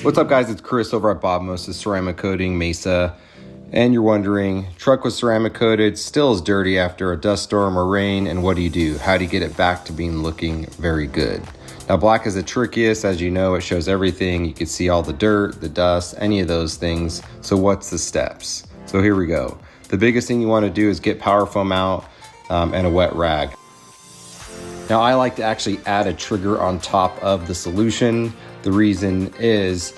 What's up, guys? It's Chris over at Bob Moses Ceramic Coating Mesa. And you're wondering, truck was ceramic coated, still is dirty after a dust storm or rain, and what do? How do you get it back to being looking very good? Now, black is the trickiest. As you know, it shows everything. You can see all the dirt, the dust, any of those things. So what's the steps? So here we go. The biggest thing you want to do is get power foam out and a wet rag. Now, I like to actually add a trigger on top of the solution. The reason is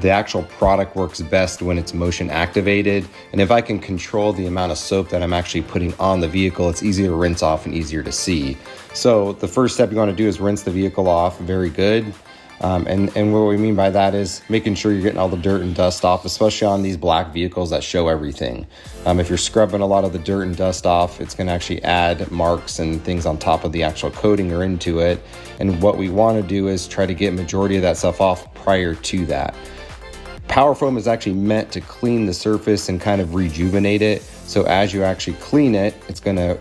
the actual product works best when it's motion activated. And if I can control the amount of soap that I'm actually putting on the vehicle, it's easier to rinse off and easier to see. So the first step you want to do is rinse the vehicle off very good. And what we mean by that is making sure you're getting all the dirt and dust off, especially on these black vehicles that show everything. If you're scrubbing a lot of the dirt and dust off, it's going to actually add marks and things on top of the actual coating or into it. And what we want to do is try to get majority of that stuff off prior to that. Power foam is actually meant to clean the surface and kind of rejuvenate it. So as you actually clean it, it's going to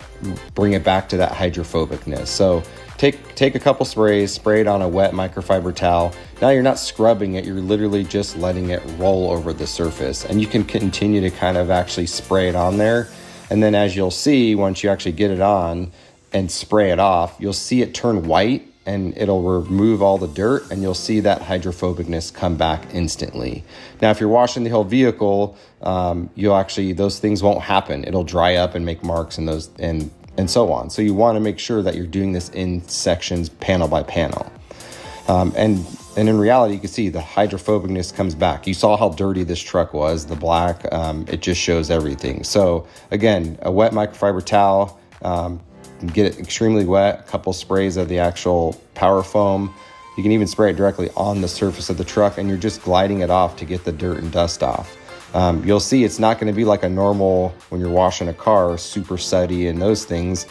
bring it back to that hydrophobicness. So take a couple sprays, spray it on a wet microfiber towel. Now you're not scrubbing it, you're literally just letting it roll over the surface. And you can continue to kind of actually spray it on there. And then as you'll see, once you actually get it on and spray it off, you'll see it turn white and it'll remove all the dirt, and you'll see that hydrophobicness come back instantly. Now, if you're washing the whole vehicle, those things won't happen. It'll dry up and make marks and so on. So you want to make sure that you're doing this in sections, panel by panel. And in reality, you can see the hydrophobicness comes back. You saw how dirty this truck was, the black, it just shows everything. So again, a wet microfiber towel, get it extremely wet, a couple sprays of the actual power foam. You can even spray it directly on the surface of the truck, and you're just gliding it off to get the dirt and dust off. You'll see it's not going to be like a normal, when you're washing a car, super sooty and those things,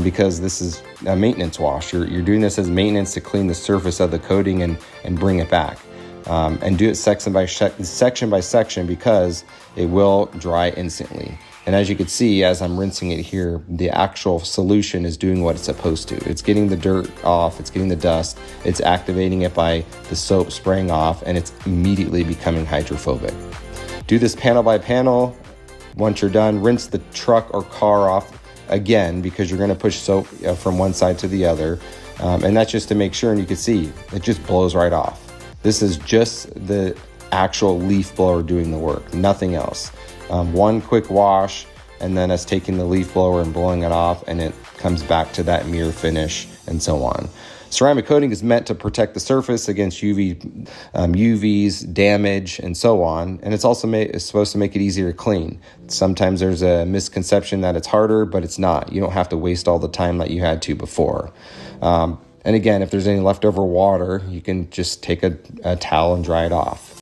because this is a maintenance wash. You're doing this as maintenance to clean the surface of the coating and bring it back. And do it section by section because it will dry instantly. And as you can see, as I'm rinsing it here, the actual solution is doing what it's supposed to. It's getting the dirt off, it's getting the dust, it's activating it by the soap spraying off, and it's immediately becoming hydrophobic. Do this panel by panel. Once you're done, rinse the truck or car off again because you're gonna push soap from one side to the other. And that's just to make sure, and you can see, it just blows right off. This is just the actual leaf blower doing the work, nothing else. One quick wash, and then us taking the leaf blower and blowing it off, and it comes back to that mirror finish and so on. Ceramic coating is meant to protect the surface against UVs, damage, and so on. And it's also supposed to make it easier to clean. Sometimes there's a misconception that it's harder, but it's not. You don't have to waste all the time that you had to before. And again, if there's any leftover water, you can just take a towel and dry it off.